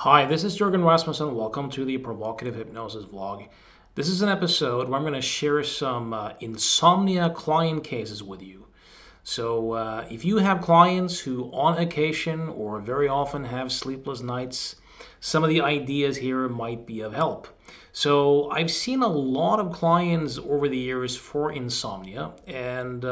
Hi, this is Jürgen Rasmussen. Welcome to the Provocative Hypnosis vlog. This is an episode where I'm going to share some insomnia client cases with you. So if you have clients who on occasion or very often have sleepless nights, some of the ideas here might be of help. So I've seen a lot of clients over the years for insomnia, and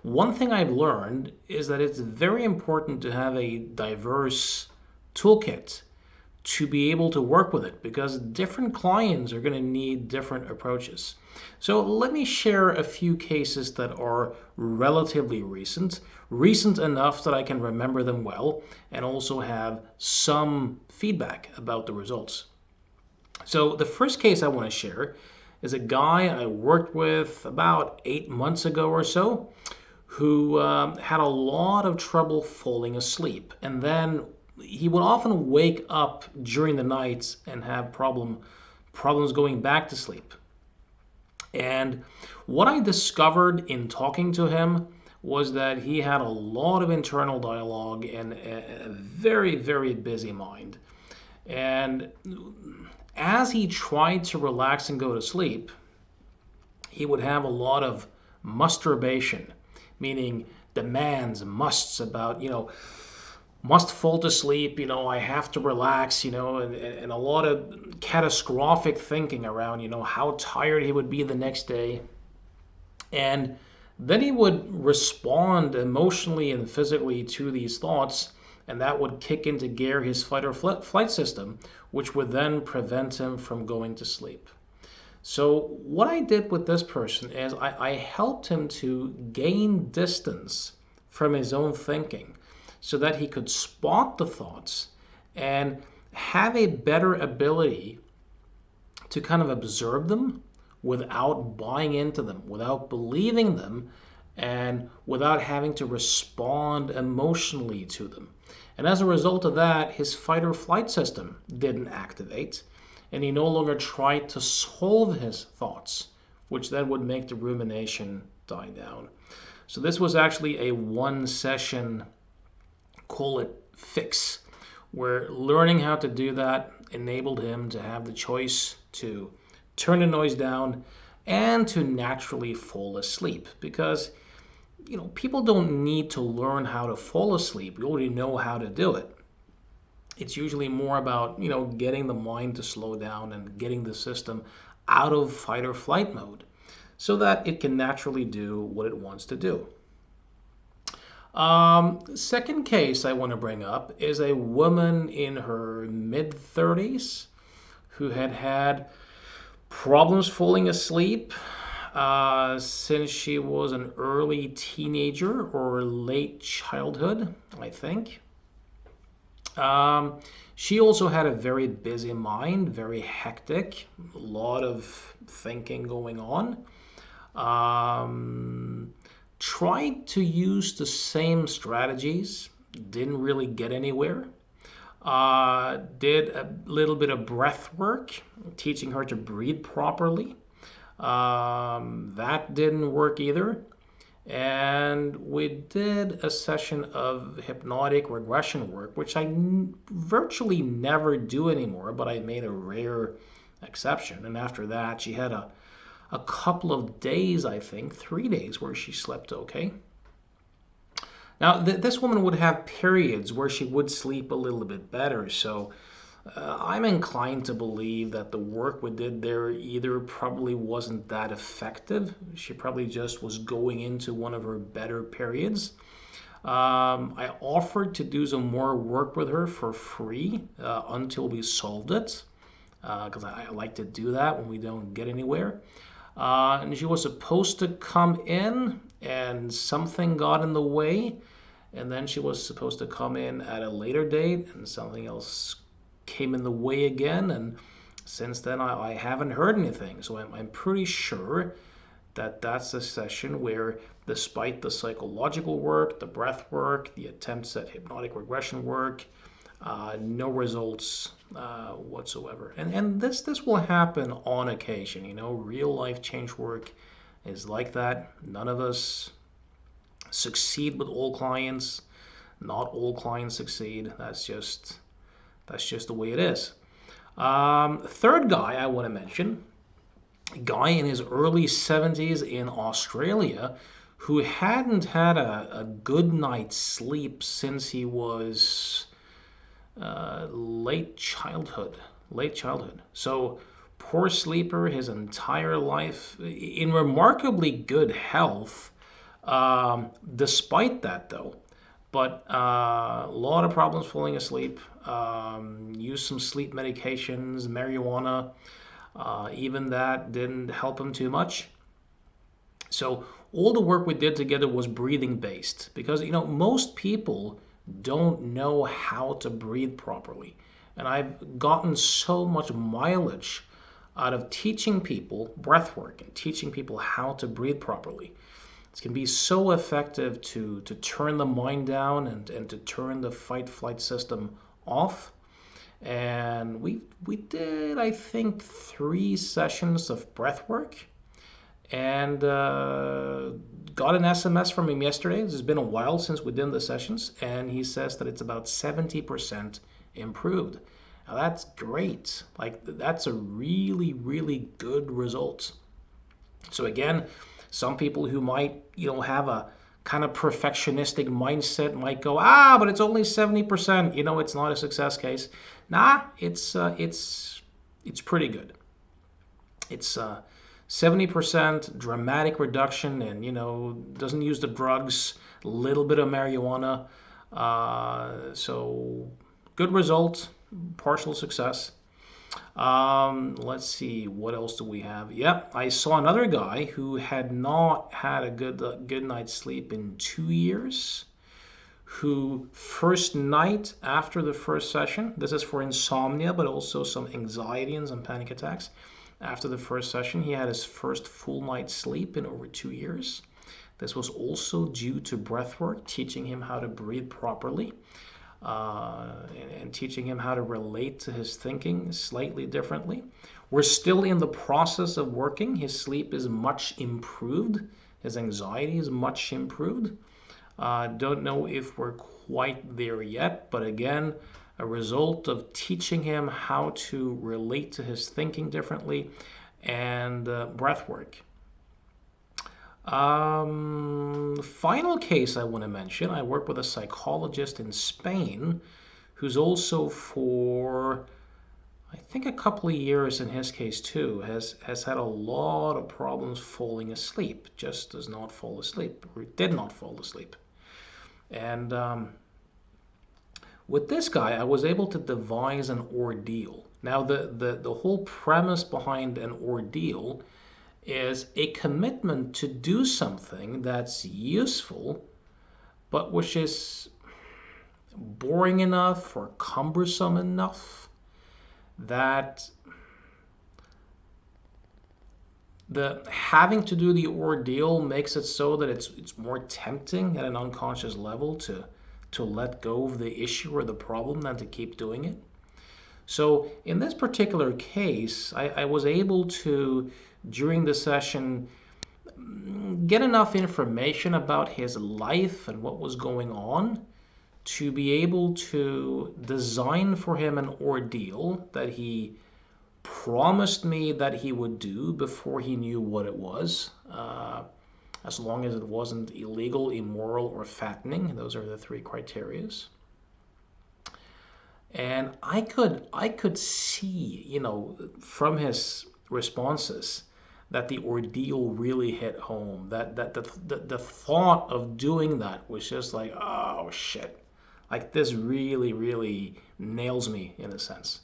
one thing I've learned is that it's very important to have a diverse toolkit to be able to work with it because different clients are going to need different approaches. So let me share a few cases that are relatively recent enough that I can remember them well, and also have some feedback about the results. So the first case I want to share is a guy I worked with about 8 months ago or so who had a lot of trouble falling asleep. And then he would often wake up during the nights and have problems going back to sleep. And what I discovered in talking to him was that he had a lot of internal dialogue and a very, very busy mind. And as he tried to relax and go to sleep, he would have a lot of masturbation, meaning demands, musts about, must fall to sleep, I have to relax, and a lot of catastrophic thinking around, how tired he would be the next day. And then he would respond emotionally and physically to these thoughts, and that would kick into gear his fight or flight system, which would then prevent him from going to sleep. So what I did with this person is I helped him to gain distance from his own thinking so that he could spot the thoughts and have a better ability to kind of observe them without buying into them, without believing them, and without having to respond emotionally to them. And as a result of that, his fight or flight system didn't activate, and he no longer tried to solve his thoughts, which then would make the rumination die down. So this was actually a one session, call it fix, where learning how to do that enabled him to have the choice to turn the noise down and to naturally fall asleep. Because people don't need to learn how to fall asleep. We already know how to do it. It's usually more about getting the mind to slow down and getting the system out of fight or flight mode so that it can naturally do what it wants to do. Second case I want to bring up is a woman in her mid-30s who had problems falling asleep since she was an early teenager or late childhood, I think. She also had a very busy mind, very hectic, a lot of thinking going on. Tried to use the same strategies, didn't really get anywhere. Did a little bit of breath work, teaching her to breathe properly. That didn't work either. And we did a session of hypnotic regression work, which I virtually never do anymore, but I made a rare exception. And after that, she had a couple of days, I think, 3 days, where she slept okay. Now, this woman would have periods where she would sleep a little bit better, so I'm inclined to believe that the work we did there either probably wasn't that effective. She probably just was going into one of her better periods. I offered to do some more work with her for free until we solved it, because I like to do that when we don't get anywhere. And she was supposed to come in, and something got in the way. And then she was supposed to come in at a later date, and something else came in the way again. And since then, I haven't heard anything. So I'm pretty sure that that's a session where, despite the psychological work, the breath work, the attempts at hypnotic regression work, no results whatsoever. And this will happen on occasion. Real life change work is like that. None of us succeed with all clients. Not all clients succeed. That's just That's just the way it is. Third guy I want to mention, a guy in his early 70s in Australia who hadn't had a good night's sleep since he was late childhood. Late childhood. So poor sleeper his entire life, in remarkably good health, despite that though. But a lot of problems falling asleep. Used some sleep medications, marijuana. Even that didn't help him too much. So all the work we did together was breathing based because most people don't know how to breathe properly. And I've gotten so much mileage out of teaching people breath work and teaching people how to breathe properly. It can be so effective to turn the mind down and to turn the fight flight system off. And we did, I think, 3 sessions of breath work, and got an SMS from him yesterday. It's been a while since we did the sessions, and he says that it's about 70% improved. Now that's great. Like, that's a really, really good result. So again, some people who might, have a kind of perfectionistic mindset might go, but it's only 70%. It's not a success case. Nah, it's pretty good. It's 70% dramatic reduction, and doesn't use the drugs, a little bit of marijuana. So good result, partial success. Let's see, what else do we have? Yep, I saw another guy who had not had a good night's sleep in 2 years, who first night after the first session, this is for insomnia, but also some anxiety and some panic attacks. After the first session, he had his first full night's sleep in over 2 years. This was also due to breath work, teaching him how to breathe properly. And teaching him how to relate to his thinking slightly differently. We're still in the process of working. His sleep is much improved. His anxiety is much improved. Don't know if we're quite there yet, but again, a result of teaching him how to relate to his thinking differently and breath work. Final case I want to mention, I work with a psychologist in Spain who's also for, I think, a couple of years in his case too, has had a lot of problems falling asleep, just does not fall asleep, or did not fall asleep. And with this guy, I was able to devise an ordeal. Now, the whole premise behind an ordeal is a commitment to do something that's useful, but which is boring enough or cumbersome enough that the having to do the ordeal makes it so that it's more tempting at an unconscious level to let go of the issue or the problem than to keep doing it. So in this particular case, I was able to, during the session, get enough information about his life and what was going on to be able to design for him an ordeal that he promised me that he would do before he knew what it was, as long as it wasn't illegal, immoral, or fattening. Those are the 3 criterias. And I could see, from his responses, that the ordeal really hit home. That the thought of doing that was just like, oh shit, like this really, really nails me in a sense.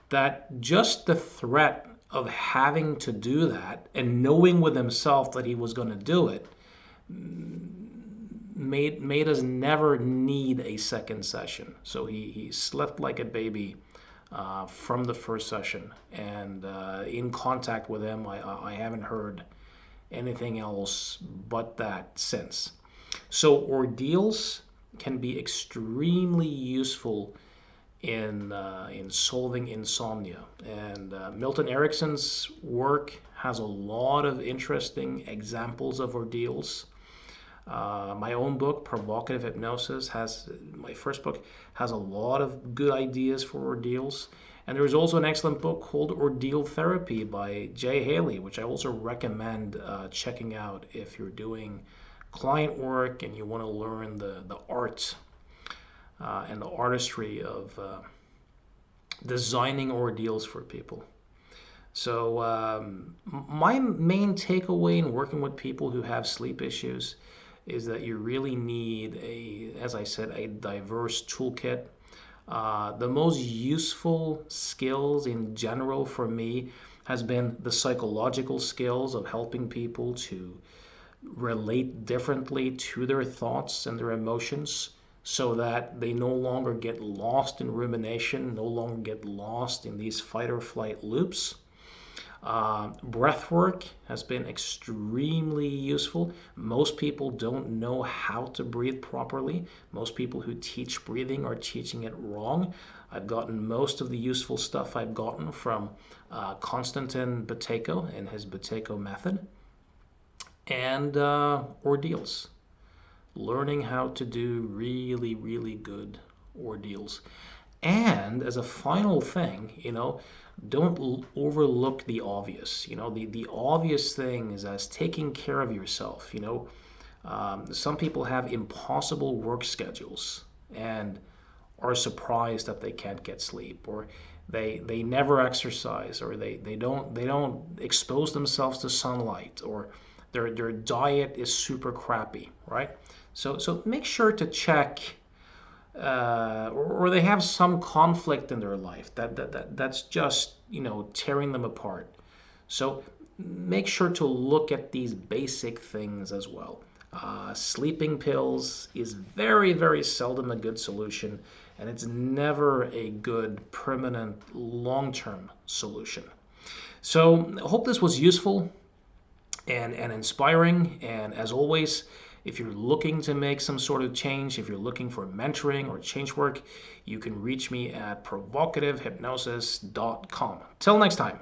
That just the threat of having to do that and knowing with himself that he was going to do it made us never need a second session. So he slept like a baby from the first session, and in contact with him, I haven't heard anything else but that since. So ordeals can be extremely useful in solving insomnia, and Milton Erickson's work has a lot of interesting examples of ordeals. My own book, Provocative Hypnosis, my first book has a lot of good ideas for ordeals. And there's also an excellent book called Ordeal Therapy by Jay Haley, which I also recommend checking out if you're doing client work and you want to learn the art and the artistry of designing ordeals for people. So, my main takeaway in working with people who have sleep issues is that you really need as I said, a diverse toolkit. The most useful skills in general for me has been the psychological skills of helping people to relate differently to their thoughts and their emotions so that they no longer get lost in rumination, no longer get lost in these fight or flight loops. Breath work has been extremely useful. Most people don't know how to breathe properly. Most people who teach breathing are teaching it wrong. I've gotten most of the useful stuff I've gotten from Konstantin Buteyko and his Buteyko method. And ordeals. Learning how to do really, really good ordeals. And as a final thing, don't overlook the obvious. The obvious thing is as taking care of yourself. Some people have impossible work schedules and are surprised that they can't get sleep, or they never exercise, or they don't expose themselves to sunlight, or their diet is super crappy, right? So make sure to check, or they have some conflict in their life that's just tearing them apart. So make sure to look at these basic things as well. Sleeping pills is very, very seldom a good solution, and it's never a good permanent long-term solution. So I hope this was useful and inspiring. And as always, if you're looking to make some sort of change, if you're looking for mentoring or change work, you can reach me at provocativehypnosis.com. Till next time.